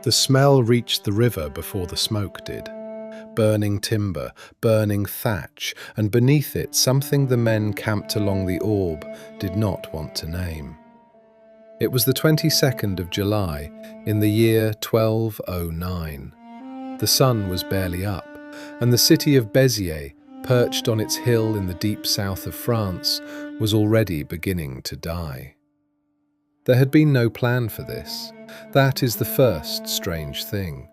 The smell reached the river before the smoke did. Burning timber, burning thatch, and beneath it something the men camped along the Orb did not want to name. It was the 22nd of July in the year 1209. The sun was barely up, and the city of Béziers, perched on its hill in the deep south of France, was already beginning to die. There had been no plan for this. That is the first strange thing.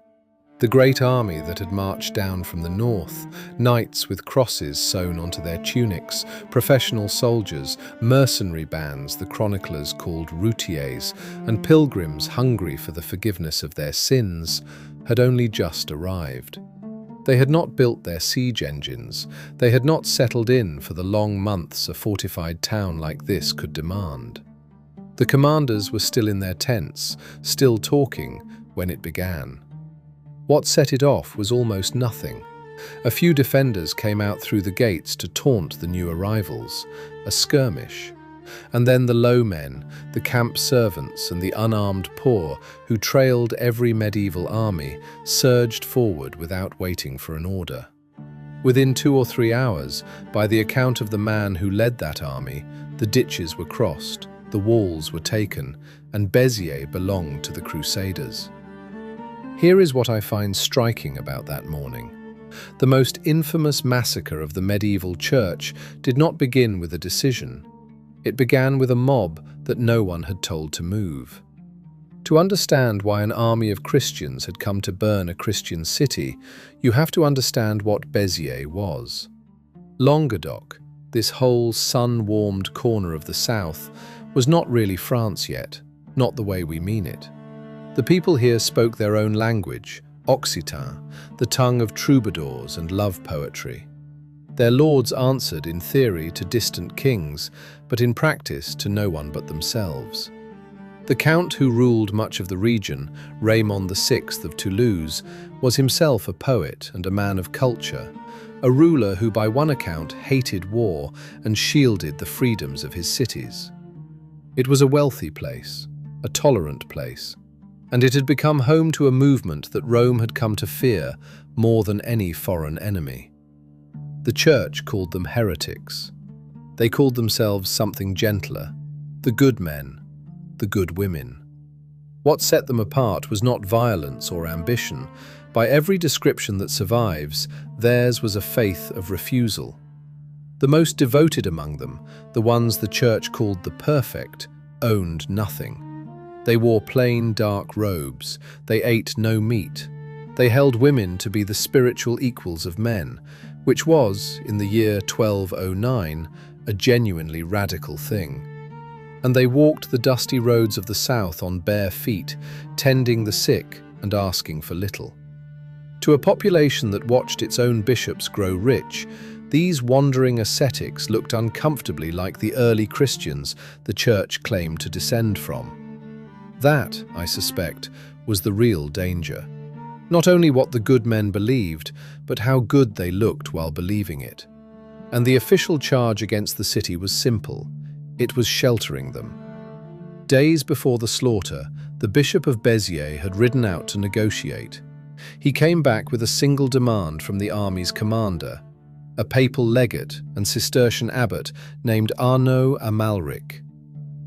The great army that had marched down from the north, knights with crosses sewn onto their tunics, professional soldiers, mercenary bands the chroniclers called routiers, and pilgrims hungry for the forgiveness of their sins, had only just arrived. They had not built their siege engines. They had not settled in for the long months a fortified town like this could demand. The commanders were still in their tents, still talking, when it began. What set it off was almost nothing. A few defenders came out through the gates to taunt the new arrivals, a skirmish. And then the low men, the camp servants and the unarmed poor who trailed every medieval army, surged forward without waiting for an order. Within 2 or 3 hours, by the account of the man who led that army, the ditches were crossed, the walls were taken, and Béziers belonged to the Crusaders. Here is what I find striking about that morning. The most infamous massacre of the medieval church did not begin with a decision. It began with a mob that no one had told to move. To understand why an army of Christians had come to burn a Christian city, you have to understand what Béziers was. Languedoc, this whole sun-warmed corner of the south, was not really France yet, not the way we mean it. The people here spoke their own language, Occitan, the tongue of troubadours and love poetry. Their lords answered in theory to distant kings, but in practice to no one but themselves. The count who ruled much of the region, Raymond VI of Toulouse, was himself a poet and a man of culture, a ruler who by one account hated war and shielded the freedoms of his cities. It was a wealthy place, a tolerant place, and it had become home to a movement that Rome had come to fear more than any foreign enemy. The church called them heretics. They called themselves something gentler, the good men, the good women. What set them apart was not violence or ambition. By every description that survives, theirs was a faith of refusal. The most devoted among them, the ones the church called the perfect, owned nothing. They wore plain, dark robes. They ate no meat. They held women to be the spiritual equals of men, which was, in the year 1209, a genuinely radical thing. And they walked the dusty roads of the south on bare feet, tending the sick and asking for little. To a population that watched its own bishops grow rich, these wandering ascetics looked uncomfortably like the early Christians the church claimed to descend from. That, I suspect, was the real danger. Not only what the good men believed, but how good they looked while believing it. And the official charge against the city was simple. It was sheltering them. Days before the slaughter, the Bishop of Béziers had ridden out to negotiate. He came back with a single demand from the army's commander, a papal legate and Cistercian abbot named Arnaud Amalric.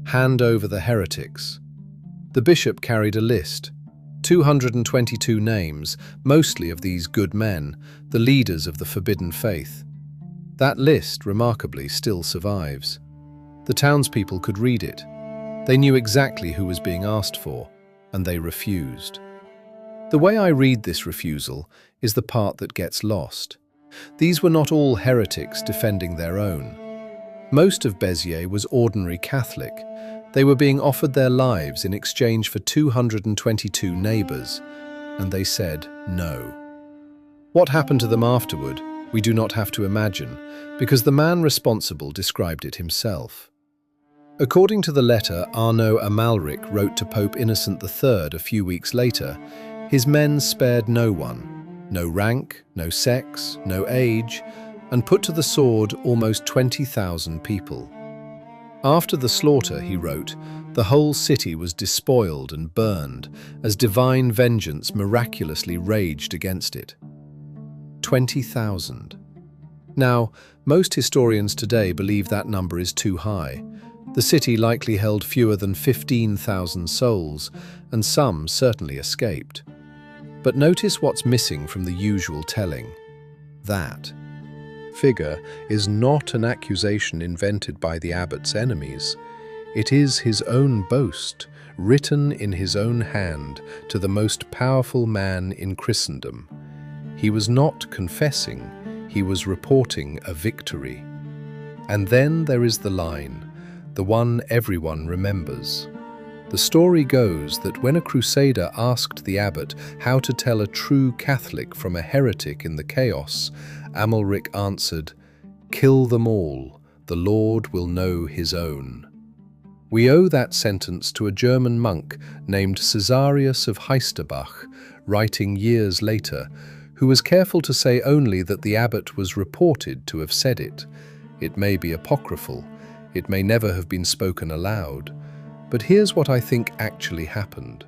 Hand over the heretics. The bishop carried a list, 222 names, mostly of these good men, the leaders of the forbidden faith. That list, remarkably, still survives. The townspeople could read it. They knew exactly who was being asked for, and they refused. The way I read this refusal is the part that gets lost. These were not all heretics defending their own. Most of Béziers was ordinary Catholic. They were being offered their lives in exchange for 222 neighbours, and they said no. What happened to them afterward, we do not have to imagine, because the man responsible described it himself. According to the letter Arnaud Amalric wrote to Pope Innocent III a few weeks later, his men spared no one, no rank, no sex, no age, and put to the sword almost 20,000 people. After the slaughter, he wrote, the whole city was despoiled and burned as divine vengeance miraculously raged against it. 20,000. Now, most historians today believe that number is too high. The city likely held fewer than 15,000 souls, and some certainly escaped. But notice what's missing from the usual telling. That figure is not an accusation invented by the abbot's enemies. It is his own boast, written in his own hand to the most powerful man in Christendom. He was not confessing, he was reporting a victory. And then there is the line, the one everyone remembers. The story goes that when a crusader asked the abbot how to tell a true Catholic from a heretic in the chaos, Amalric answered, "Kill them all, the Lord will know his own." We owe that sentence to a German monk named Caesarius of Heisterbach, writing years later, who was careful to say only that the abbot was reported to have said it. It may be apocryphal, it may never have been spoken aloud, but here's what I think actually happened.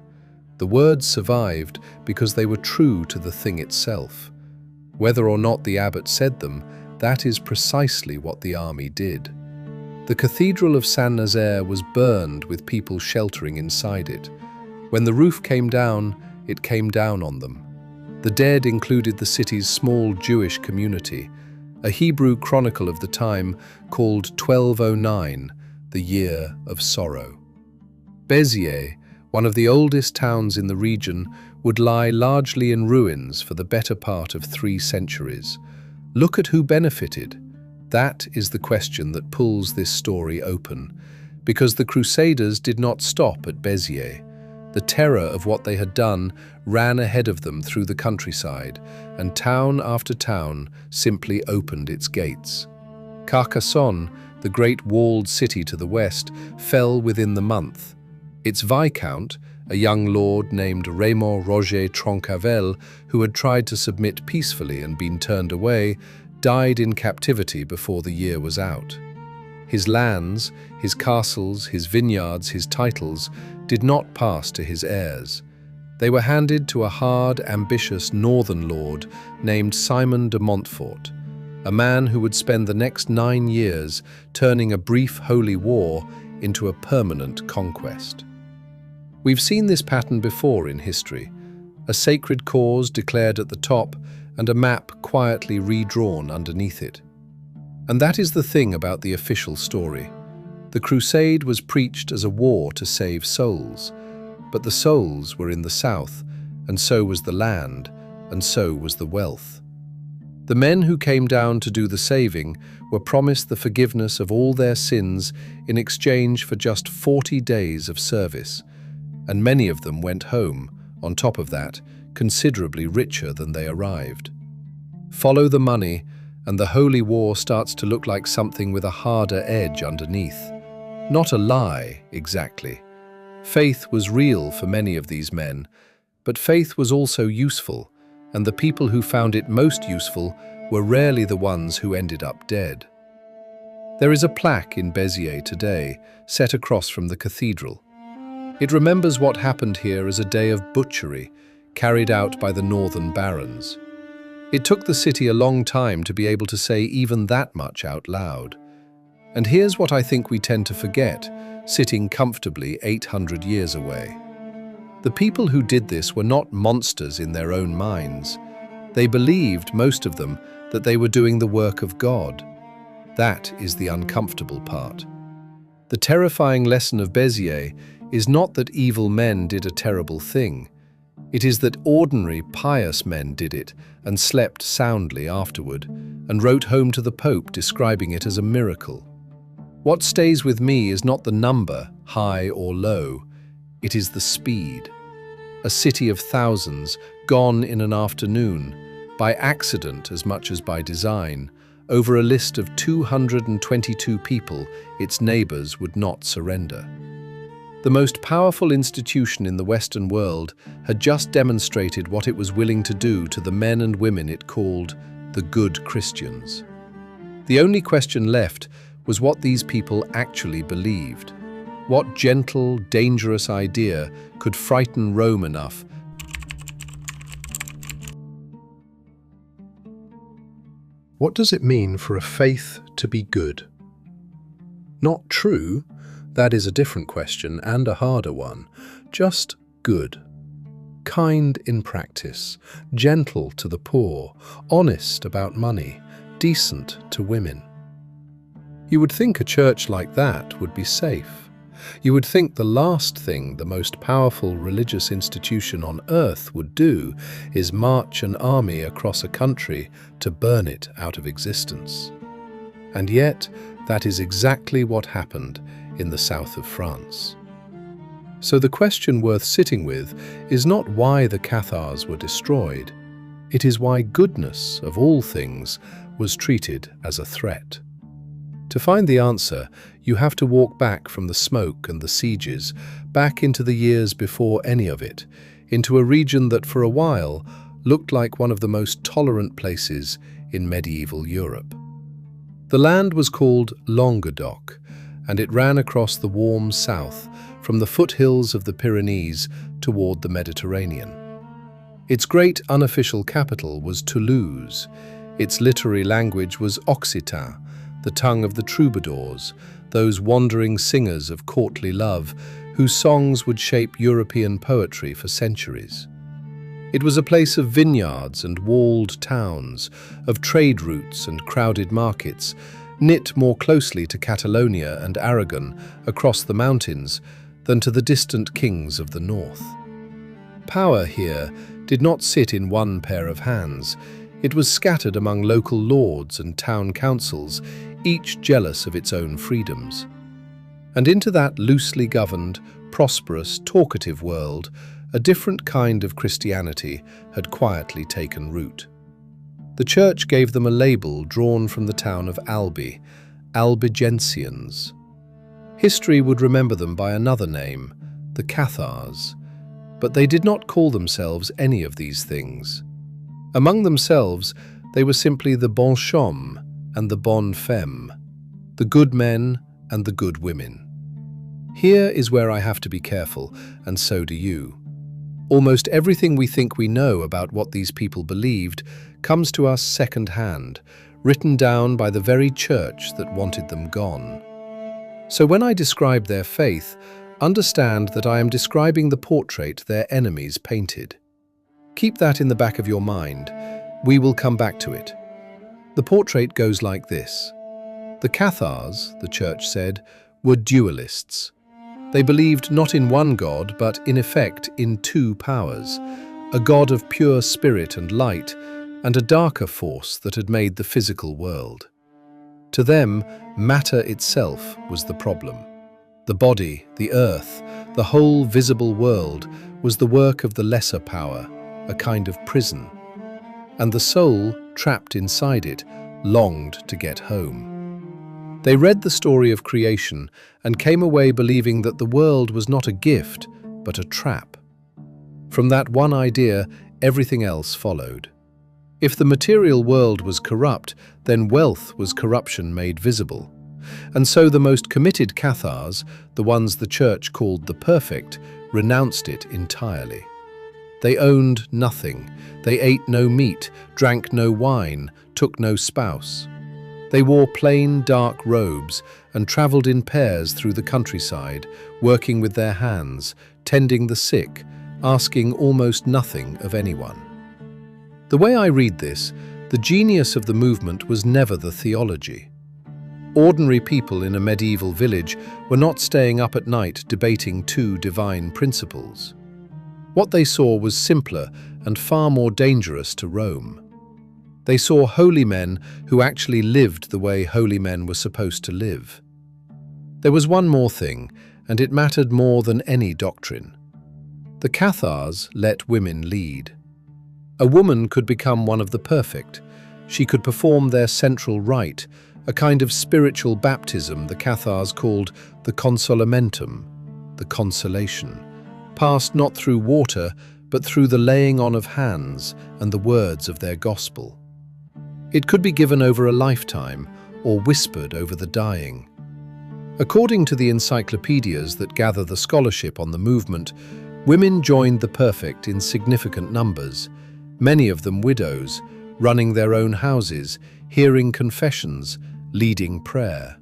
The words survived because they were true to the thing itself. Whether or not the abbot said them, that is precisely what the army did. The Cathedral of Saint-Nazaire was burned with people sheltering inside it. When the roof came down, it came down on them. The dead included the city's small Jewish community. A Hebrew chronicle of the time called 1209, the Year of Sorrow. Béziers, one of the oldest towns in the region, would lie largely in ruins for the better part of 3 centuries. Look at who benefited. That is the question that pulls this story open, because the Crusaders did not stop at Béziers. The terror of what they had done ran ahead of them through the countryside, and town after town simply opened its gates. Carcassonne, the great walled city to the west, fell within the month. Its viscount, a young lord named Raymond Roger Troncavel, who had tried to submit peacefully and been turned away, died in captivity before the year was out. His lands, his castles, his vineyards, his titles did not pass to his heirs. They were handed to a hard, ambitious northern lord named Simon de Montfort, a man who would spend the next 9 years turning a brief holy war into a permanent conquest. We've seen this pattern before in history, a sacred cause declared at the top and a map quietly redrawn underneath it. And that is the thing about the official story. The crusade was preached as a war to save souls, but the souls were in the south, and so was the land, and so was the wealth. The men who came down to do the saving were promised the forgiveness of all their sins in exchange for just 40 days of service, and many of them went home, on top of that, considerably richer than they arrived. Follow the money, and the holy war starts to look like something with a harder edge underneath. Not a lie, exactly. Faith was real for many of these men, but faith was also useful, and the people who found it most useful were rarely the ones who ended up dead. There is a plaque in Béziers today, set across from the cathedral. It remembers what happened here as a day of butchery, carried out by the northern barons. It took the city a long time to be able to say even that much out loud. And here's what I think we tend to forget, sitting comfortably 800 years away. The people who did this were not monsters in their own minds. They believed, most of them, that they were doing the work of God. That is the uncomfortable part. The terrifying lesson of Béziers is not that evil men did a terrible thing. It is that ordinary, pious men did it and slept soundly afterward, and wrote home to the Pope describing it as a miracle. What stays with me is not the number, high or low, it is the speed. A city of thousands, gone in an afternoon, by accident as much as by design, over a list of 222 people its neighbours would not surrender. The most powerful institution in the Western world had just demonstrated what it was willing to do to the men and women it called the good Christians. The only question left was what these people actually believed. What gentle, dangerous idea could frighten Rome enough? What does it mean for a faith to be good? Not true, that is a different question and a harder one. Just good. Kind in practice, gentle to the poor, honest about money, decent to women. You would think a church like that would be safe. You would think the last thing the most powerful religious institution on earth would do is march an army across a country to burn it out of existence. And yet, that is exactly what happened in the south of France. So the question worth sitting with is not why the Cathars were destroyed. It is why goodness, of all things, was treated as a threat. To find the answer, you have to walk back from the smoke and the sieges, back into the years before any of it, into a region that for a while looked like one of the most tolerant places in medieval Europe. The land was called Languedoc, and it ran across the warm south from the foothills of the Pyrenees toward the Mediterranean. Its great unofficial capital was Toulouse. Its literary language was Occitan, the tongue of the troubadours, those wandering singers of courtly love, whose songs would shape European poetry for centuries. It was a place of vineyards and walled towns, of trade routes and crowded markets, knit more closely to Catalonia and Aragon across the mountains than to the distant kings of the north. Power here did not sit in one pair of hands. It was scattered among local lords and town councils, each jealous of its own freedoms. And into that loosely governed, prosperous, talkative world, a different kind of Christianity had quietly taken root. The church gave them a label drawn from the town of Albi, Albigensians. History would remember them by another name, the Cathars, but they did not call themselves any of these things. Among themselves, they were simply the bons hommes and the bonnes femmes, the good men and the good women. Here is where I have to be careful, and so do you. Almost everything we think we know about what these people believed comes to us second-hand, written down by the very church that wanted them gone. So when I describe their faith, understand that I am describing the portrait their enemies painted. Keep that in the back of your mind. We will come back to it. The portrait goes like this. The Cathars, the church said, were dualists. They believed not in one God, but in effect in two powers, a God of pure spirit and light, and a darker force that had made the physical world. To them, matter itself was the problem. The body, the earth, the whole visible world was the work of the lesser power, a kind of prison. And the soul, trapped inside it, longed to get home. They read the story of creation and came away believing that the world was not a gift, but a trap. From that one idea, everything else followed. If the material world was corrupt, then wealth was corruption made visible. And so the most committed Cathars, the ones the church called the perfect, renounced it entirely. They owned nothing. They ate no meat, drank no wine, took no spouse. They wore plain, dark robes and travelled in pairs through the countryside, working with their hands, tending the sick, asking almost nothing of anyone. The way I read this, the genius of the movement was never the theology. Ordinary people in a medieval village were not staying up at night debating two divine principles. What they saw was simpler and far more dangerous to Rome. They saw holy men who actually lived the way holy men were supposed to live. There was one more thing, and it mattered more than any doctrine. The Cathars let women lead. A woman could become one of the perfect. She could perform their central rite, a kind of spiritual baptism the Cathars called the consolamentum, the consolation, passed not through water, but through the laying on of hands and the words of their gospel. It could be given over a lifetime, or whispered over the dying. According to the encyclopedias that gather the scholarship on the movement, women joined the perfect in significant numbers, many of them widows, running their own houses, hearing confessions, leading prayer.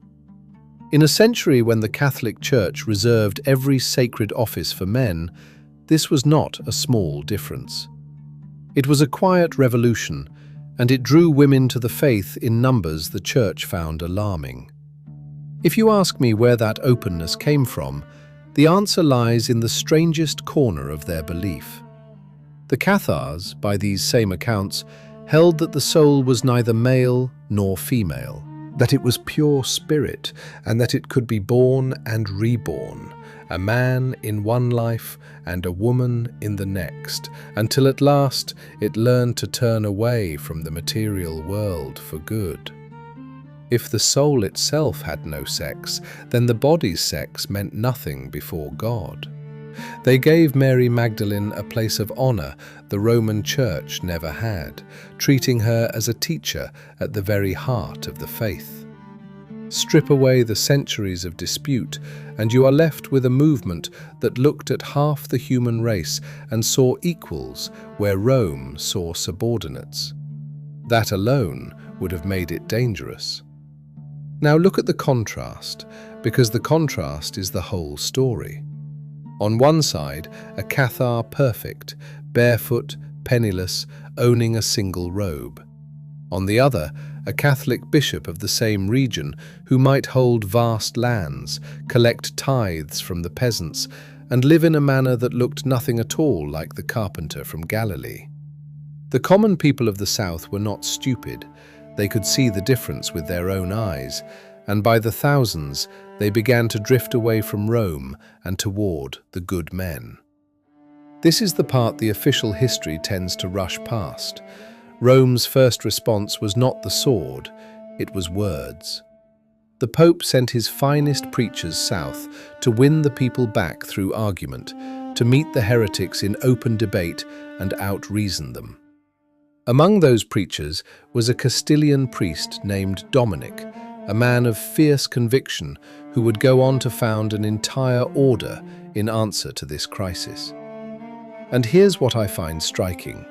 In a century when the Catholic Church reserved every sacred office for men, this was not a small difference. It was a quiet revolution, and it drew women to the faith in numbers the Church found alarming. If you ask me where that openness came from, the answer lies in the strangest corner of their belief. The Cathars, by these same accounts, held that the soul was neither male nor female, that it was pure spirit, and that it could be born and reborn, a man in one life and a woman in the next, until at last it learned to turn away from the material world for good. If the soul itself had no sex, then the body's sex meant nothing before God. They gave Mary Magdalene a place of honor the Roman Church never had, treating her as a teacher at the very heart of the faith. Strip away the centuries of dispute, and you are left with a movement that looked at half the human race and saw equals where Rome saw subordinates. That alone would have made it dangerous. Now look at the contrast, because the contrast is the whole story. On one side, a Cathar perfect, barefoot, penniless, owning a single robe. On the other, a Catholic bishop of the same region who might hold vast lands, collect tithes from the peasants, and live in a manner that looked nothing at all like the carpenter from Galilee. The common people of the south were not stupid. They could see the difference with their own eyes, and by the thousands they began to drift away from Rome and toward the good men. This is the part the official history tends to rush past. Rome's first response was not the sword, it was words. The Pope sent his finest preachers south to win the people back through argument, to meet the heretics in open debate and out-reason them. Among those preachers was a Castilian priest named Dominic, a man of fierce conviction who would go on to found an entire order in answer to this crisis. And here's what I find striking.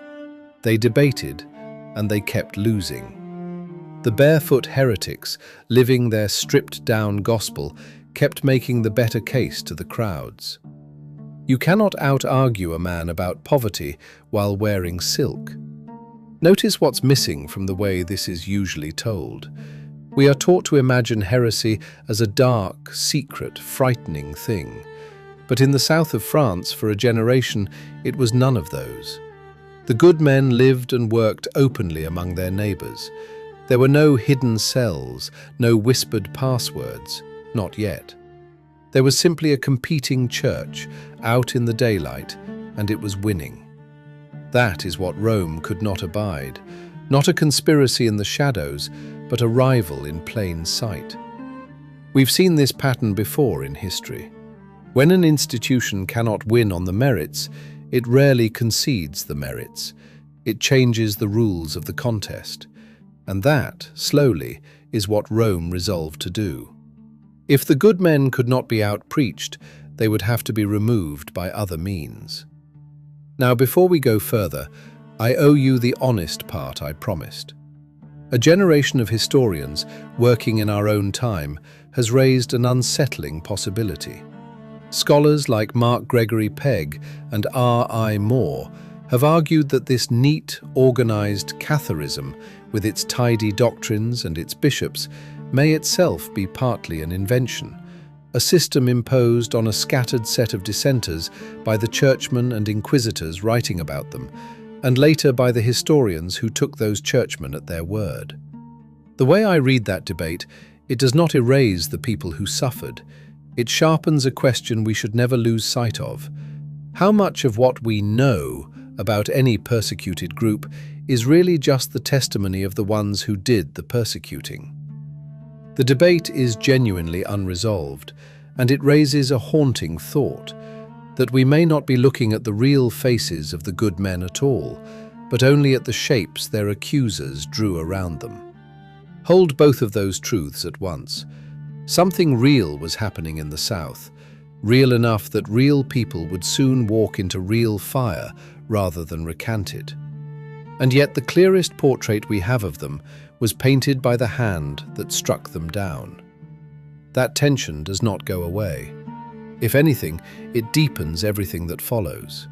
They debated, and they kept losing. The barefoot heretics, living their stripped-down gospel, kept making the better case to the crowds. You cannot out-argue a man about poverty while wearing silk. Notice what's missing from the way this is usually told. We are taught to imagine heresy as a dark, secret, frightening thing. But in the south of France, for a generation, it was none of those. The good men lived and worked openly among their neighbors. There were no hidden cells, no whispered passwords, not yet. There was simply a competing church, out in the daylight, and it was winning. That is what Rome could not abide, not a conspiracy in the shadows, but a rival in plain sight. We've seen this pattern before in history. When an institution cannot win on the merits, it rarely concedes the merits. It changes the rules of the contest. And that, slowly, is what Rome resolved to do. If the good men could not be out-preached, they would have to be removed by other means. Now, before we go further, I owe you the honest part I promised. A generation of historians, working in our own time, has raised an unsettling possibility. Scholars like Mark Gregory Pegg and R.I. Moore have argued that this neat, organized Catharism, with its tidy doctrines and its bishops, may itself be partly an invention, a system imposed on a scattered set of dissenters by the churchmen and inquisitors writing about them, and later by the historians who took those churchmen at their word. The way I read that debate, it does not erase the people who suffered. It sharpens a question we should never lose sight of. How much of what we know about any persecuted group is really just the testimony of the ones who did the persecuting? The debate is genuinely unresolved, and it raises a haunting thought, that we may not be looking at the real faces of the good men at all, but only at the shapes their accusers drew around them. Hold both of those truths at once. Something real was happening in the south, real enough that real people would soon walk into real fire rather than recant it. And yet the clearest portrait we have of them was painted by the hand that struck them down. That tension does not go away. If anything, it deepens everything that follows.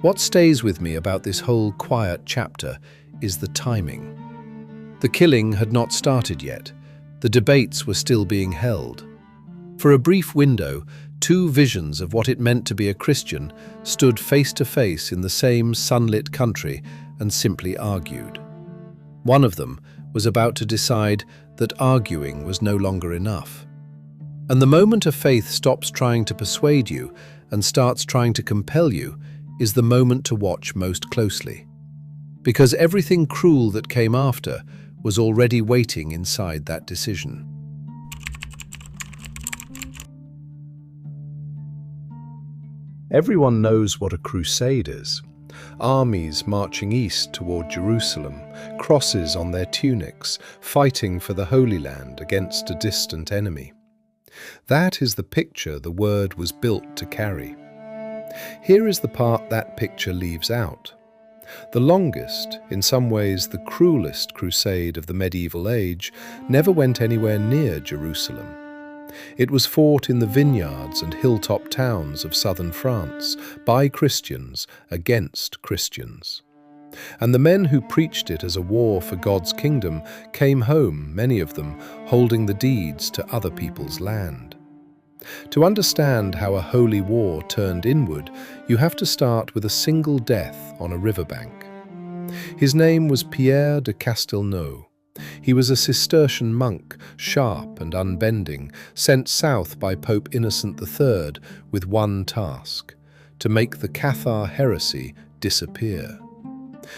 What stays with me about this whole quiet chapter is the timing. The killing had not started yet. The debates were still being held. For a brief window, two visions of what it meant to be a Christian stood face to face in the same sunlit country and simply argued. One of them was about to decide that arguing was no longer enough. And the moment a faith stops trying to persuade you and starts trying to compel you is the moment to watch most closely. Because everything cruel that came after was already waiting inside that decision. Everyone knows what a crusade is. Armies marching east toward Jerusalem, crosses on their tunics, fighting for the Holy Land against a distant enemy. That is the picture the word was built to carry. Here is the part that picture leaves out. The longest, in some ways the cruelest crusade of the medieval age never went anywhere near Jerusalem. It was fought in the vineyards and hilltop towns of southern France by Christians against Christians. And the men who preached it as a war for God's kingdom came home, many of them, holding the deeds to other people's land. To understand how a holy war turned inward, you have to start with a single death on a riverbank. His name was Pierre de Castelnau. He was a Cistercian monk, sharp and unbending, sent south by Pope Innocent III with one task: to make the Cathar heresy disappear.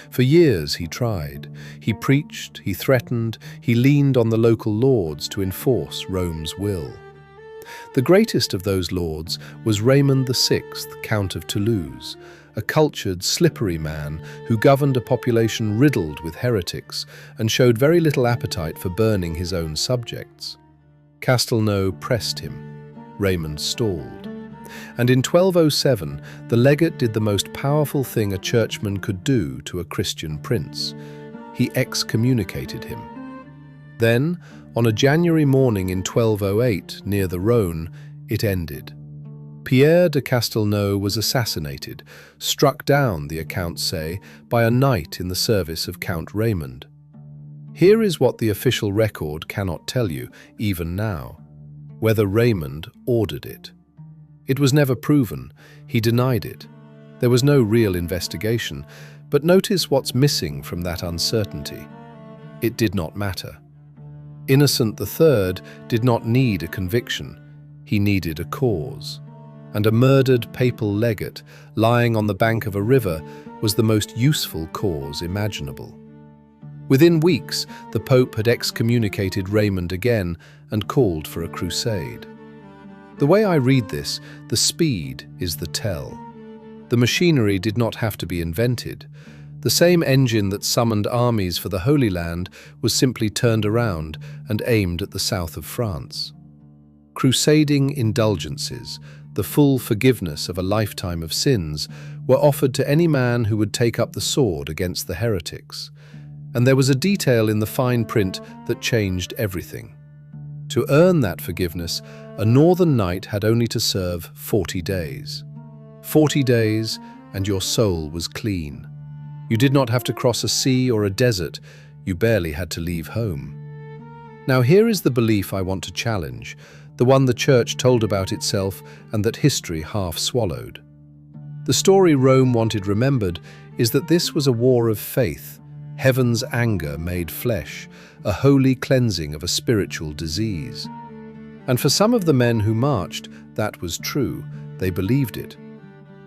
For years he tried. He preached, he threatened, he leaned on the local lords to enforce Rome's will. The greatest of those lords was Raymond VI, Count of Toulouse, a cultured, slippery man who governed a population riddled with heretics and showed very little appetite for burning his own subjects. Castelnau pressed him. Raymond stalled. And in 1207, the legate did the most powerful thing a churchman could do to a Christian prince. He excommunicated him. Then, on a January morning in 1208, near the Rhône, it ended. Pierre de Castelnau was assassinated, struck down, the accounts say, by a knight in the service of Count Raymond. Here is what the official record cannot tell you, even now: whether Raymond ordered it. It was never proven. He denied it. There was no real investigation, but notice what's missing from that uncertainty. It did not matter. Innocent III did not need a conviction. He needed a cause. And a murdered papal legate lying on the bank of a river was the most useful cause imaginable. Within weeks, the Pope had excommunicated Raymond again and called for a crusade. The way I read this, the speed is the tell. The machinery did not have to be invented. The same engine that summoned armies for the Holy Land was simply turned around and aimed at the south of France. Crusading indulgences, the full forgiveness of a lifetime of sins, were offered to any man who would take up the sword against the heretics. And there was a detail in the fine print that changed everything. To earn that forgiveness, a northern knight had only to serve 40 days. 40 days, and your soul was clean. You did not have to cross a sea or a desert. You barely had to leave home. Now here is the belief I want to challenge, the one the Church told about itself and that history half swallowed. The story Rome wanted remembered is that this was a war of faith, heaven's anger made flesh, a holy cleansing of a spiritual disease. And for some of the men who marched, that was true. They believed it.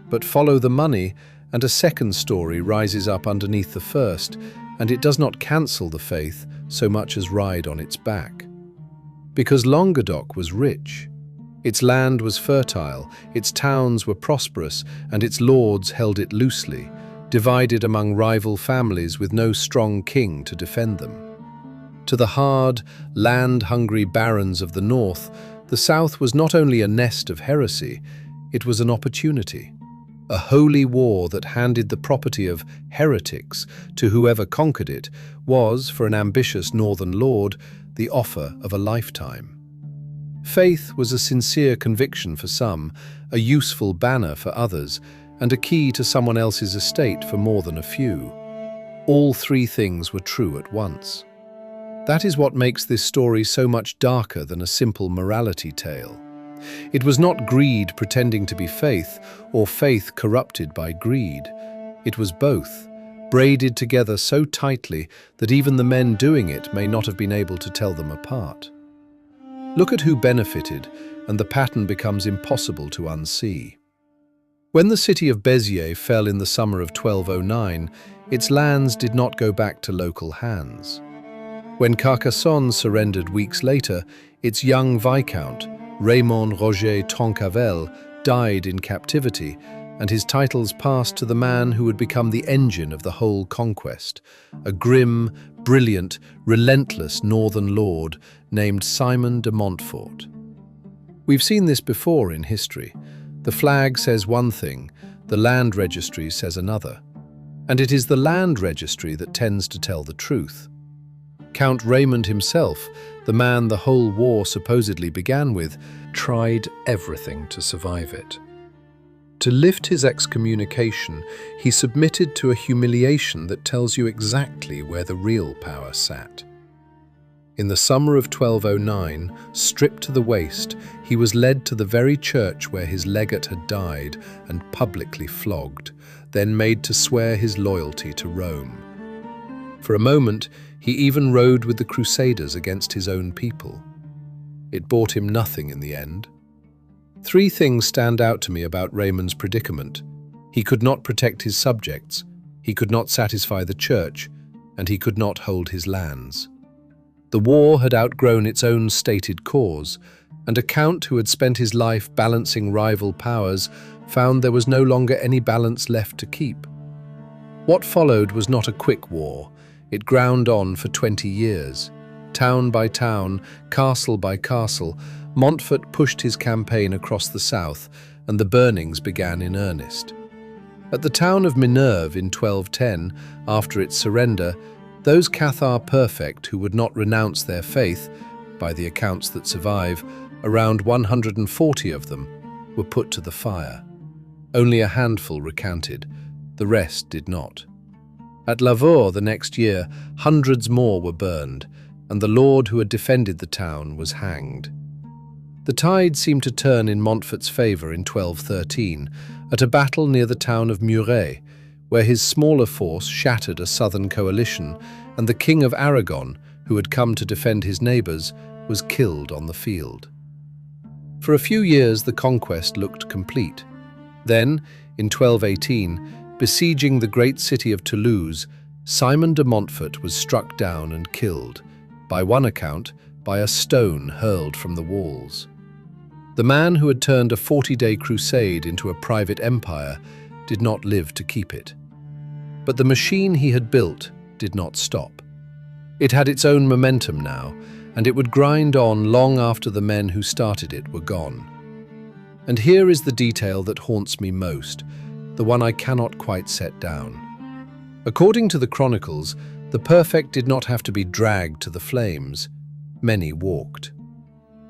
But follow the money, and a second story rises up underneath the first, and it does not cancel the faith so much as ride on its back. Because Languedoc was rich. Its land was fertile, its towns were prosperous, and its lords held it loosely, divided among rival families with no strong king to defend them. To the hard, land-hungry barons of the north, the south was not only a nest of heresy, it was an opportunity. A holy war that handed the property of heretics to whoever conquered it was, for an ambitious northern lord, the offer of a lifetime. Faith was a sincere conviction for some, a useful banner for others, and a key to someone else's estate for more than a few. All three things were true at once. That is what makes this story so much darker than a simple morality tale. It was not greed pretending to be faith, or faith corrupted by greed. It was both, braided together so tightly that even the men doing it may not have been able to tell them apart. Look at who benefited, and the pattern becomes impossible to unsee. When the city of Béziers fell in the summer of 1209, its lands did not go back to local hands. When Carcassonne surrendered weeks later, its young viscount, Raymond Roger Troncavel, died in captivity, and his titles passed to the man who would become the engine of the whole conquest, a grim, brilliant, relentless northern lord named Simon de Montfort. We've seen this before in history. The flag says one thing, the land registry says another. And it is the land registry that tends to tell the truth. Count Raymond himself, the man the whole war supposedly began with, tried everything to survive it. To lift his excommunication, he submitted to a humiliation that tells you exactly where the real power sat. In the summer of 1209, stripped to the waist, he was led to the very church where his legate had died and publicly flogged, then made to swear his loyalty to Rome. For a moment, he even rode with the Crusaders against his own people. It bought him nothing in the end. Three things stand out to me about Raymond's predicament. He could not protect his subjects, he could not satisfy the church, and he could not hold his lands. The war had outgrown its own stated cause, and a count who had spent his life balancing rival powers found there was no longer any balance left to keep. What followed was not a quick war. It ground on for 20 years. Town by town, castle by castle, Montfort pushed his campaign across the south, and the burnings began in earnest. At the town of Minerve in 1210, after its surrender, those Cathar perfect who would not renounce their faith, by the accounts that survive, around 140 of them, were put to the fire. Only a handful recanted, the rest did not. At Lavaux the next year, hundreds more were burned, and the lord who had defended the town was hanged. The tide seemed to turn in Montfort's favour in 1213, at a battle near the town of Muret, where his smaller force shattered a southern coalition, and the King of Aragon, who had come to defend his neighbours, was killed on the field. For a few years the conquest looked complete. Then, in 1218, besieging the great city of Toulouse, Simon de Montfort was struck down and killed, by one account, by a stone hurled from the walls. The man who had turned a 40-day crusade into a private empire did not live to keep it. But the machine he had built did not stop. It had its own momentum now, and it would grind on long after the men who started it were gone. And here is the detail that haunts me most, the one I cannot quite set down. According to the chronicles, the perfect did not have to be dragged to the flames. Many walked.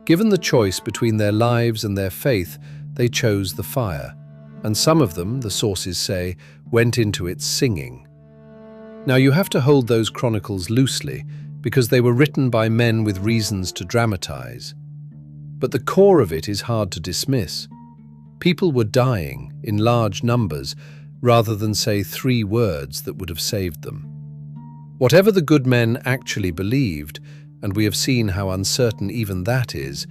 Given the choice between their lives and their faith, they chose the fire, and some of them, the sources say, went into it singing. Now you have to hold those chronicles loosely, because they were written by men with reasons to dramatize. But the core of it is hard to dismiss. People were dying in large numbers, rather than say 3 words that would have saved them. Whatever the good men actually believed, and we have seen how uncertain even that is,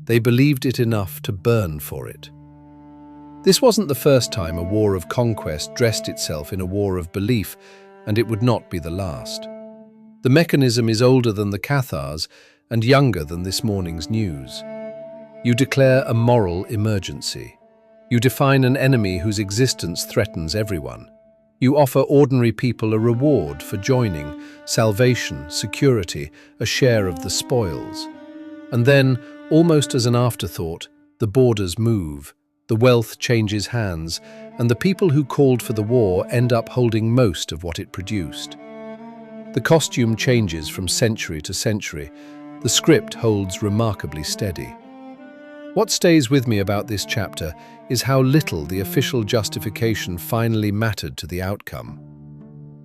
they believed it enough to burn for it. This wasn't the first time a war of conquest dressed itself in a war of belief, and it would not be the last. The mechanism is older than the Cathars and younger than this morning's news. You declare a moral emergency. You define an enemy whose existence threatens everyone. You offer ordinary people a reward for joining, salvation, security, a share of the spoils. And then, almost as an afterthought, the borders move, the wealth changes hands, and the people who called for the war end up holding most of what it produced. The costume changes from century to century. The script holds remarkably steady. What stays with me about this chapter is how little the official justification finally mattered to the outcome.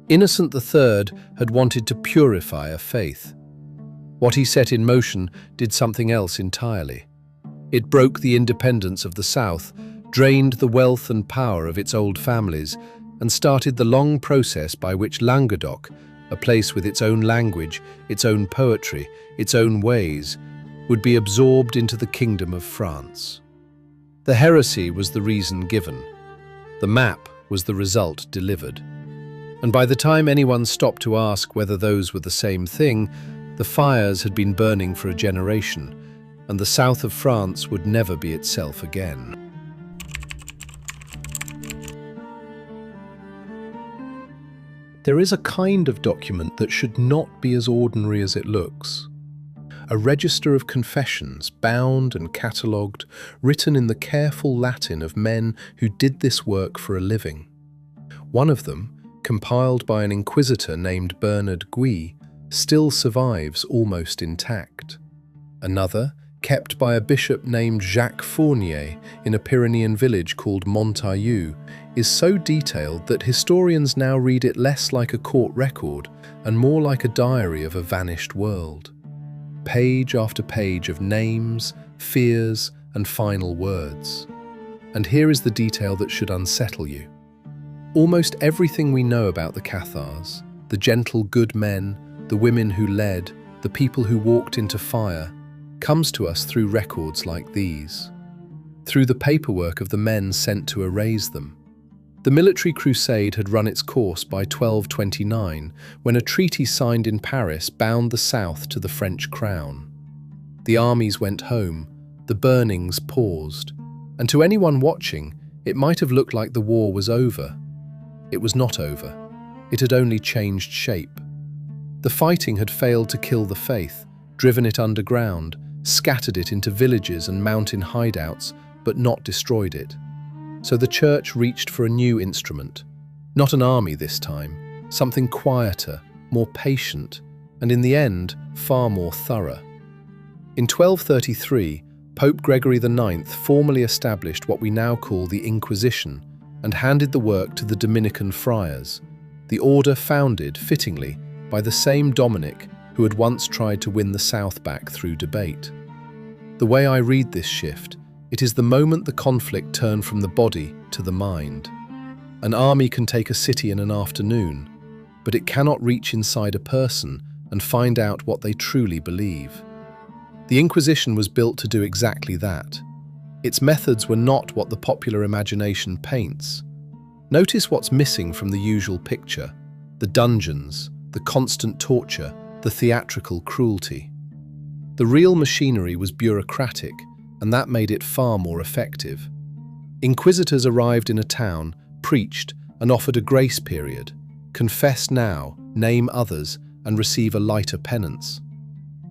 Innocent III had wanted to purify a faith. What he set in motion did something else entirely. It broke the independence of the South, drained the wealth and power of its old families, and started the long process by which Languedoc, a place with its own language, its own poetry, its own ways, would be absorbed into the Kingdom of France. The heresy was the reason given. The map was the result delivered. And by the time anyone stopped to ask whether those were the same thing, the fires had been burning for a generation, and the south of France would never be itself again. There is a kind of document that should not be as ordinary as it looks. A register of confessions, bound and catalogued, written in the careful Latin of men who did this work for a living. One of them, compiled by an inquisitor named Bernard Gui, still survives almost intact. Another, kept by a bishop named Jacques Fournier in a Pyrenean village called Montsegur, is so detailed that historians now read it less like a court record and more like a diary of a vanished world. Page after page of names, fears, and final words. And here is the detail that should unsettle you. Almost everything we know about the Cathars, the gentle good men, the women who led, the people who walked into fire, comes to us through records like these, through the paperwork of the men sent to erase them. The military crusade had run its course by 1229, when a treaty signed in Paris bound the south to the French crown. The armies went home, the burnings paused, and to anyone watching, it might have looked like the war was over. It was not over. It had only changed shape. The fighting had failed to kill the faith, driven it underground, scattered it into villages and mountain hideouts, but not destroyed it. So the church reached for a new instrument, not an army this time, something quieter, more patient, and in the end, far more thorough. In 1233, Pope Gregory IX formally established what we now call the Inquisition and handed the work to the Dominican friars, the order founded, fittingly, by the same Dominic who had once tried to win the South back through debate. The way I read this shift, it is the moment the conflict turned from the body to the mind. An army can take a city in an afternoon, but it cannot reach inside a person and find out what they truly believe. The Inquisition was built to do exactly that. Its methods were not what the popular imagination paints. Notice what's missing from the usual picture: the dungeons, the constant torture, the theatrical cruelty. The real machinery was bureaucratic, and that made it far more effective. Inquisitors arrived in a town, preached, and offered a grace period. Confess now, name others, and receive a lighter penance.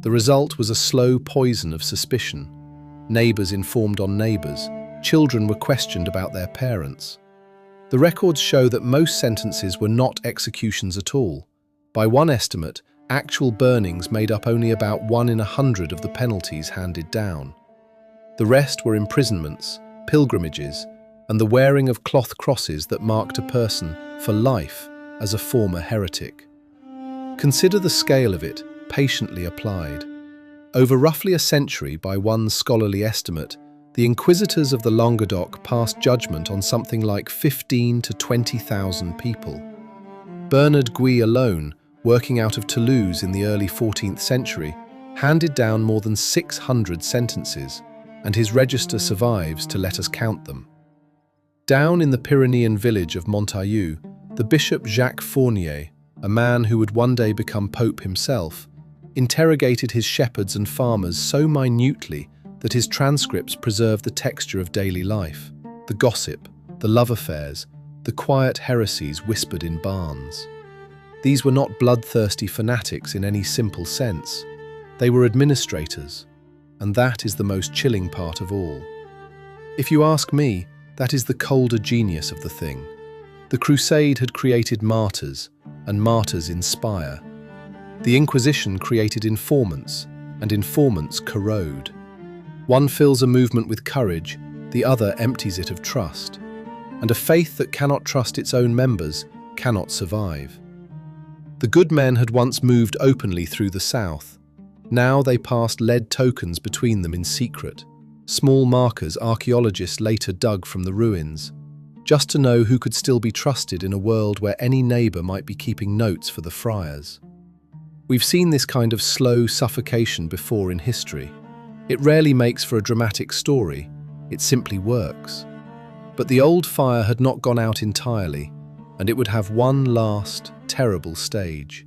The result was a slow poison of suspicion. Neighbours informed on neighbours. Children were questioned about their parents. The records show that most sentences were not executions at all. By one estimate, actual burnings made up only about 1 in 100 of the penalties handed down. The rest were imprisonments, pilgrimages, and the wearing of cloth crosses that marked a person for life as a former heretic. Consider the scale of it, patiently applied. Over roughly a century, by one scholarly estimate, the inquisitors of the Languedoc passed judgment on something like 15,000 to 20,000 people. Bernard Gui alone, working out of Toulouse in the early 14th century, handed down more than 600 sentences, and his register survives to let us count them. Down in the Pyrenean village of Montsegur, the bishop Jacques Fournier, a man who would one day become pope himself, interrogated his shepherds and farmers so minutely that his transcripts preserve the texture of daily life, the gossip, the love affairs, the quiet heresies whispered in barns. These were not bloodthirsty fanatics in any simple sense. They were administrators, and that is the most chilling part of all. If you ask me, that is the colder genius of the thing. The Crusade had created martyrs, and martyrs inspire. The Inquisition created informants, and informants corrode. One fills a movement with courage, the other empties it of trust. And a faith that cannot trust its own members cannot survive. The good men had once moved openly through the south. Now they passed lead tokens between them in secret, small markers archaeologists later dug from the ruins, just to know who could still be trusted in a world where any neighbour might be keeping notes for the friars. We've seen this kind of slow suffocation before in history. It rarely makes for a dramatic story, it simply works. But the old fire had not gone out entirely, and it would have one last, terrible stage.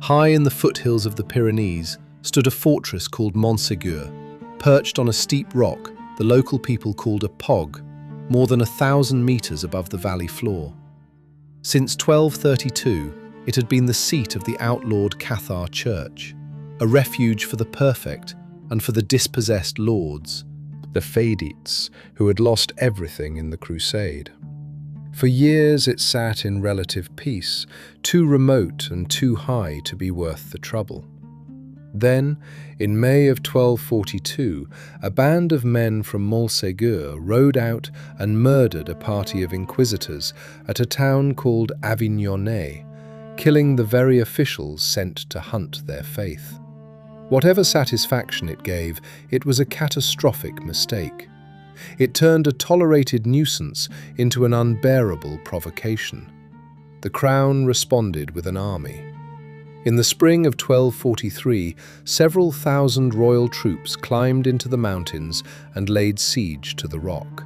High in the foothills of the Pyrenees stood a fortress called Montsegur, perched on a steep rock the local people called a pog, more than 1,000 metres above the valley floor. Since 1232, it had been the seat of the outlawed Cathar church, a refuge for the perfect and for the dispossessed lords, the Fadites, who had lost everything in the Crusade. For years it sat in relative peace, too remote and too high to be worth the trouble. Then, in May of 1242, a band of men from Montsegur rode out and murdered a party of inquisitors at a town called Avignon, killing the very officials sent to hunt their faith. Whatever satisfaction it gave, it was a catastrophic mistake. It turned a tolerated nuisance into an unbearable provocation. The crown responded with an army. In the spring of 1243, several thousand royal troops climbed into the mountains and laid siege to the rock.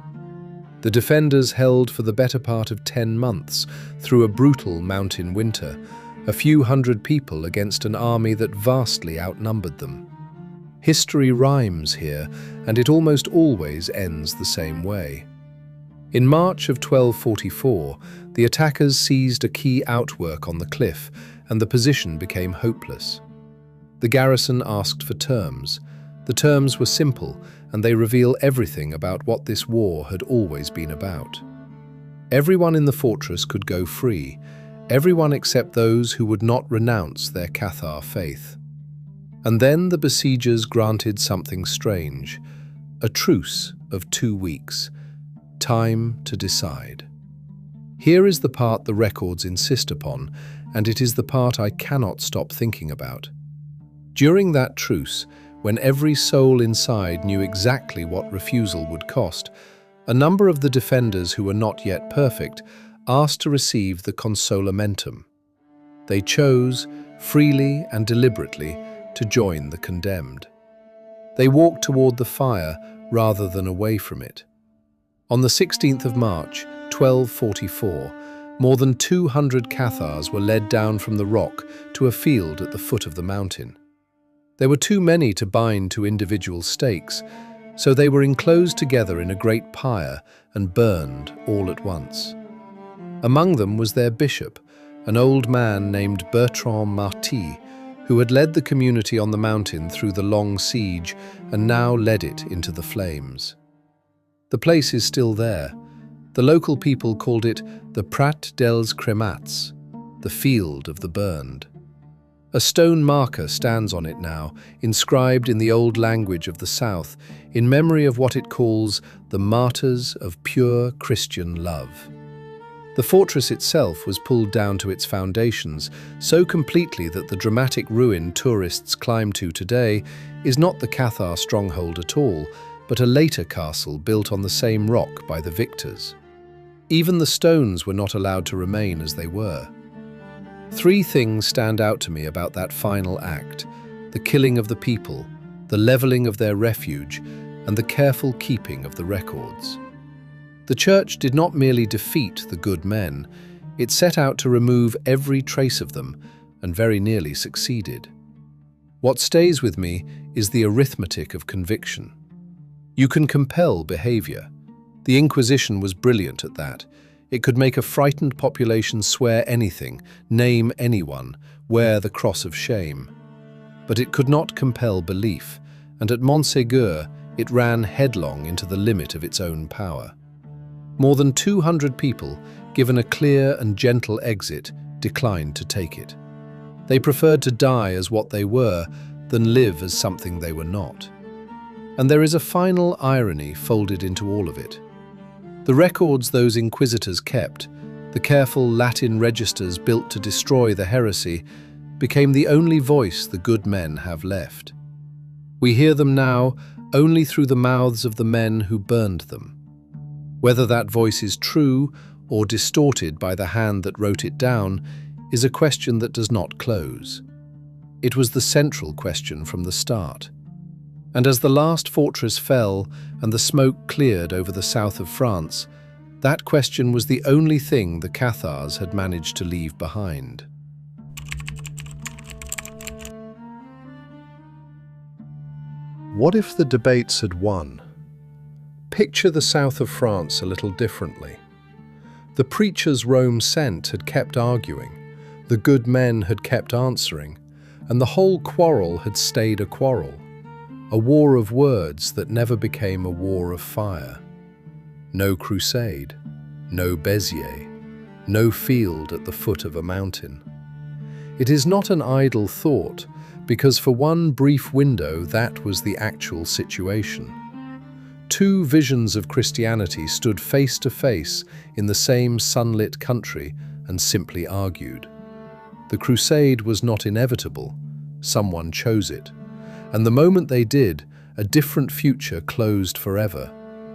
The defenders held for the better part of 10 months through a brutal mountain winter, a few hundred people against an army that vastly outnumbered them. History rhymes here, and it almost always ends the same way. In March of 1244, the attackers seized a key outwork on the cliff, and the position became hopeless. The garrison asked for terms. The terms were simple, and they reveal everything about what this war had always been about. Everyone in the fortress could go free, everyone except those who would not renounce their Cathar faith. And then the besiegers granted something strange, a truce of 2 weeks, time to decide. Here is the part the records insist upon, and it is the part I cannot stop thinking about. During that truce, when every soul inside knew exactly what refusal would cost, a number of the defenders who were not yet perfect asked to receive the consolamentum. They chose, freely and deliberately, to join the condemned. They walked toward the fire rather than away from it. On the 16th of March, 1244, more than 200 Cathars were led down from the rock to a field at the foot of the mountain. There were too many to bind to individual stakes, so they were enclosed together in a great pyre and burned all at once. Among them was their bishop, an old man named Bertrand Marty, who had led the community on the mountain through the long siege and now led it into the flames. The place is still there. The local people called it the Prat dels Cremats, the field of the burned. A stone marker stands on it now, inscribed in the old language of the south, in memory of what it calls the martyrs of pure Christian love. The fortress itself was pulled down to its foundations, so completely that the dramatic ruin tourists climb to today is not the Cathar stronghold at all, but a later castle built on the same rock by the victors. Even the stones were not allowed to remain as they were. 3 things stand out to me about that final act: the killing of the people, the levelling of their refuge, and the careful keeping of the records. The church did not merely defeat the good men, it set out to remove every trace of them, and very nearly succeeded. What stays with me is the arithmetic of conviction. You can compel behaviour. The Inquisition was brilliant at that. It could make a frightened population swear anything, name anyone, wear the cross of shame. But it could not compel belief, and at Montsegur it ran headlong into the limit of its own power. More than 200 people, given a clear and gentle exit, declined to take it. They preferred to die as what they were than live as something they were not. And there is a final irony folded into all of it. The records those inquisitors kept, the careful Latin registers built to destroy the heresy, became the only voice the good men have left. We hear them now only through the mouths of the men who burned them. Whether that voice is true or distorted by the hand that wrote it down is a question that does not close. It was the central question from the start. And as the last fortress fell and the smoke cleared over the south of France, that question was the only thing the Cathars had managed to leave behind. What if the debates had won? Picture the south of France a little differently. The preachers Rome sent had kept arguing, the good men had kept answering, and the whole quarrel had stayed a quarrel. A war of words that never became a war of fire. No crusade, no Béziers, no field at the foot of a mountain. It is not an idle thought, because for one brief window that was the actual situation. Two visions of Christianity stood face to face in the same sunlit country and simply argued. The crusade was not inevitable, someone chose it. And the moment they did, a different future closed forever,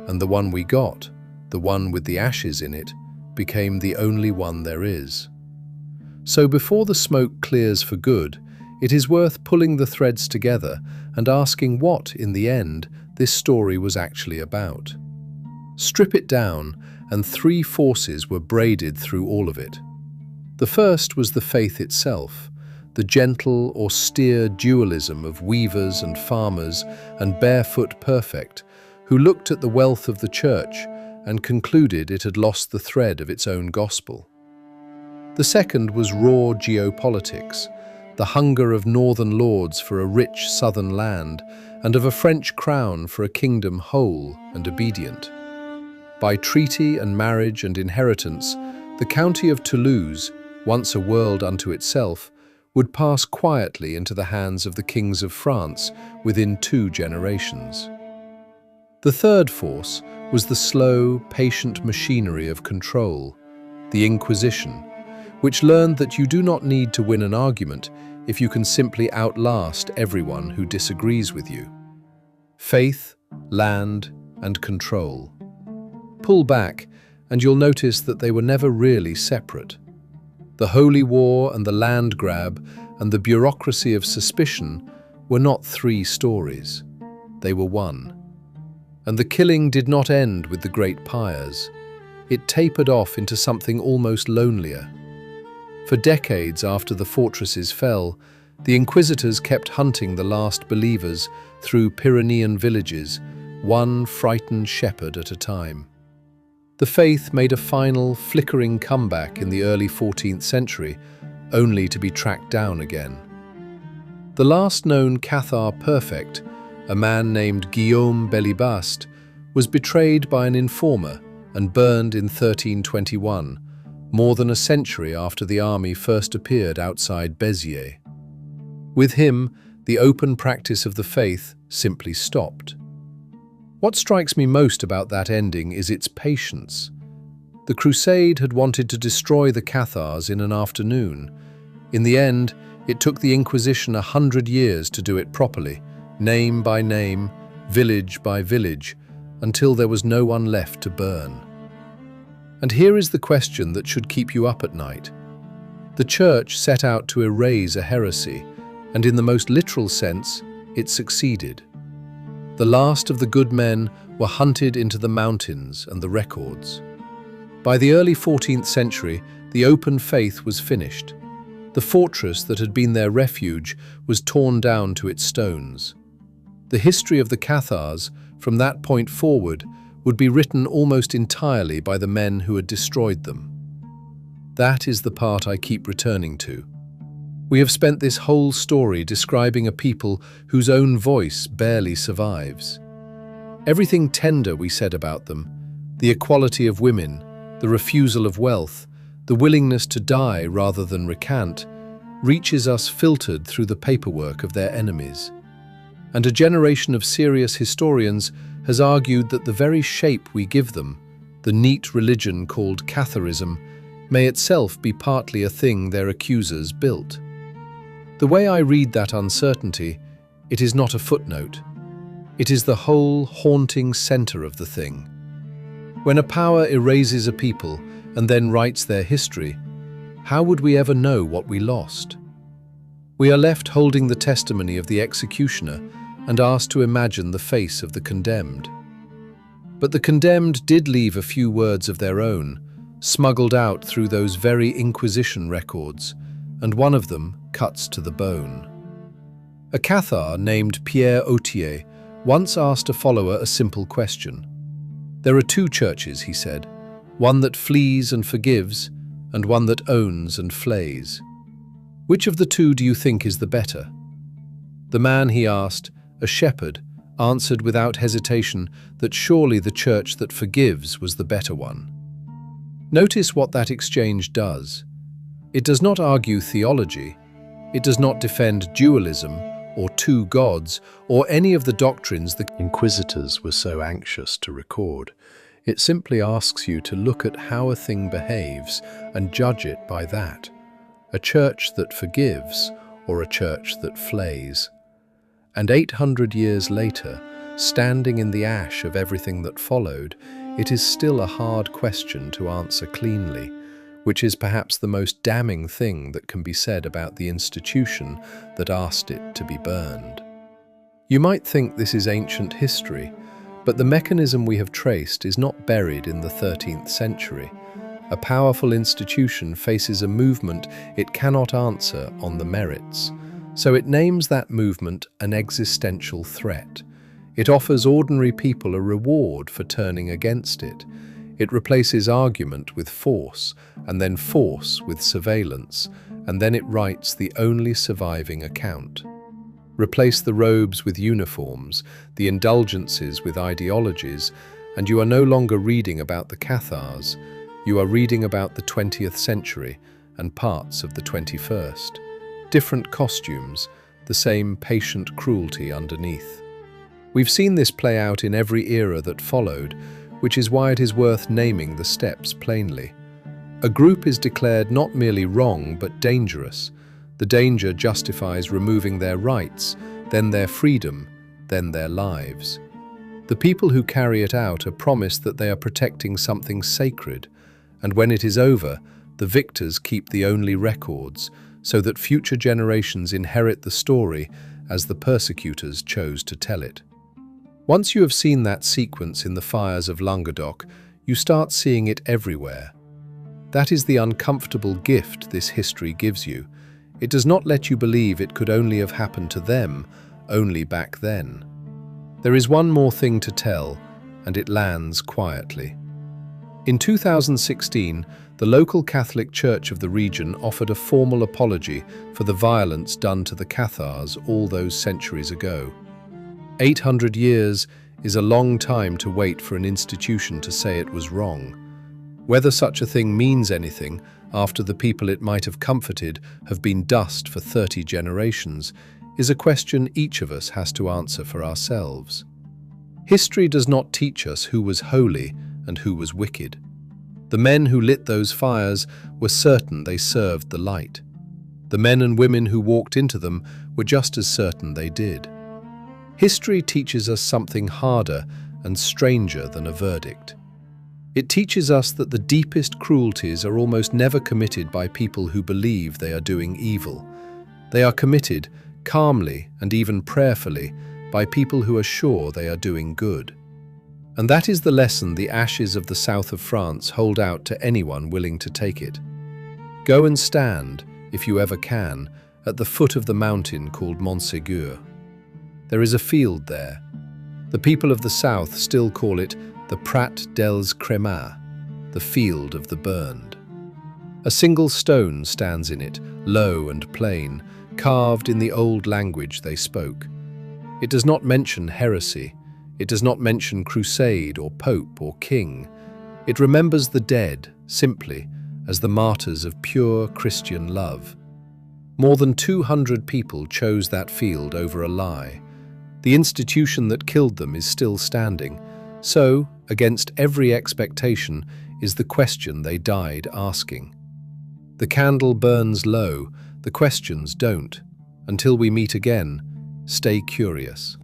and the one we got, the one with the ashes in it, became the only one there is. So before the smoke clears for good, it is worth pulling the threads together and asking what, in the end, this story was actually about. Strip it down, and three forces were braided through all of it. The first was the faith itself, the gentle, austere dualism of weavers and farmers and barefoot perfect, who looked at the wealth of the church and concluded it had lost the thread of its own gospel. The second was raw geopolitics, the hunger of northern lords for a rich southern land and of a French crown for a kingdom whole and obedient. By treaty and marriage and inheritance, the county of Toulouse, once a world unto itself, would pass quietly into the hands of the kings of France within 2 generations. The third force was the slow, patient machinery of control, the Inquisition, which learned that you do not need to win an argument if you can simply outlast everyone who disagrees with you. Faith, land, and control. Pull back, and you'll notice that they were never really separate. The holy war and the land grab and the bureaucracy of suspicion were not 3 stories. They were one. And the killing did not end with the great pyres. It tapered off into something almost lonelier. For decades after the fortresses fell, the Inquisitors kept hunting the last believers through Pyrenean villages, one frightened shepherd at a time. The faith made a final, flickering comeback in the early 14th century, only to be tracked down again. The last known Cathar perfect, a man named Guillaume Bellibaste, was betrayed by an informer and burned in 1321, more than a century after the army first appeared outside Béziers. With him, the open practice of the faith simply stopped. What strikes me most about that ending is its patience. The Crusade had wanted to destroy the Cathars in an afternoon. In the end, it took the Inquisition 100 years to do it properly, name by name, village by village, until there was no one left to burn. And here is the question that should keep you up at night. The Church set out to erase a heresy, and in the most literal sense, it succeeded. The last of the good men were hunted into the mountains and the records. By the early 14th century, the open faith was finished. The fortress that had been their refuge was torn down to its stones. The history of the Cathars, from that point forward, would be written almost entirely by the men who had destroyed them. That is the part I keep returning to. We have spent this whole story describing a people whose own voice barely survives. Everything tender we said about them, the equality of women, the refusal of wealth, the willingness to die rather than recant, reaches us filtered through the paperwork of their enemies. And a generation of serious historians has argued that the very shape we give them, the neat religion called Catharism, may itself be partly a thing their accusers built. The way I read that uncertainty, it is not a footnote. It is the whole haunting center of the thing. When a power erases a people and then writes their history, how would we ever know what we lost? We are left holding the testimony of the executioner and asked to imagine the face of the condemned. But the condemned did leave a few words of their own, smuggled out through those very Inquisition records, and one of them cuts to the bone. A Cathar named Pierre Autier once asked a follower a simple question. There are two churches, he said, one that flees and forgives, and one that owns and flays. Which of the two do you think is the better? The man, he asked, a shepherd, answered without hesitation that surely the church that forgives was the better one. Notice what that exchange does. It does not argue theology. It does not defend dualism or two gods or any of the doctrines the Inquisitors were so anxious to record. It simply asks you to look at how a thing behaves and judge it by that. A church that forgives or a church that flays. And 800 years later, standing in the ash of everything that followed, it is still a hard question to answer cleanly, which is perhaps the most damning thing that can be said about the institution that asked it to be burned. You might think this is ancient history, but the mechanism we have traced is not buried in the 13th century. A powerful institution faces a movement it cannot answer on the merits, so it names that movement an existential threat. It offers ordinary people a reward for turning against it. It replaces argument with force, and then force with surveillance, and then it writes the only surviving account. Replace the robes with uniforms, the indulgences with ideologies, and you are no longer reading about the Cathars. You are reading about the 20th century and parts of the 21st. Different costumes, the same patient cruelty underneath. We've seen this play out in every era that followed, which is why it is worth naming the steps plainly. A group is declared not merely wrong but dangerous. The danger justifies removing their rights, then their freedom, then their lives. The people who carry it out are promised that they are protecting something sacred, and when it is over, the victors keep the only records, so that future generations inherit the story as the persecutors chose to tell it. Once you have seen that sequence in the fires of Languedoc, you start seeing it everywhere. That is the uncomfortable gift this history gives you. It does not let you believe it could only have happened to them, only back then. There is one more thing to tell, and it lands quietly. In 2016, the local Catholic Church of the region offered a formal apology for the violence done to the Cathars all those centuries ago. 800 years is a long time to wait for an institution to say it was wrong. Whether such a thing means anything after the people it might have comforted have been dust for 30 generations is a question each of us has to answer for ourselves. History does not teach us who was holy and who was wicked. The men who lit those fires were certain they served the light. The men and women who walked into them were just as certain they did. History teaches us something harder and stranger than a verdict. It teaches us that the deepest cruelties are almost never committed by people who believe they are doing evil. They are committed, calmly and even prayerfully, by people who are sure they are doing good. And that is the lesson the ashes of the south of France hold out to anyone willing to take it. Go and stand, if you ever can, at the foot of the mountain called Montsegur. There is a field there. The people of the south still call it the Prat dels Cremats, the field of the burned. A single stone stands in it, low and plain, carved in the old language they spoke. It does not mention heresy, it does not mention crusade or pope or king. It remembers the dead, simply, as the martyrs of pure Christian love. More than 200 people chose that field over a lie. The institution that killed them is still standing. So, against every expectation, is the question they died asking. The candle burns low, the questions don't. Until we meet again, stay curious.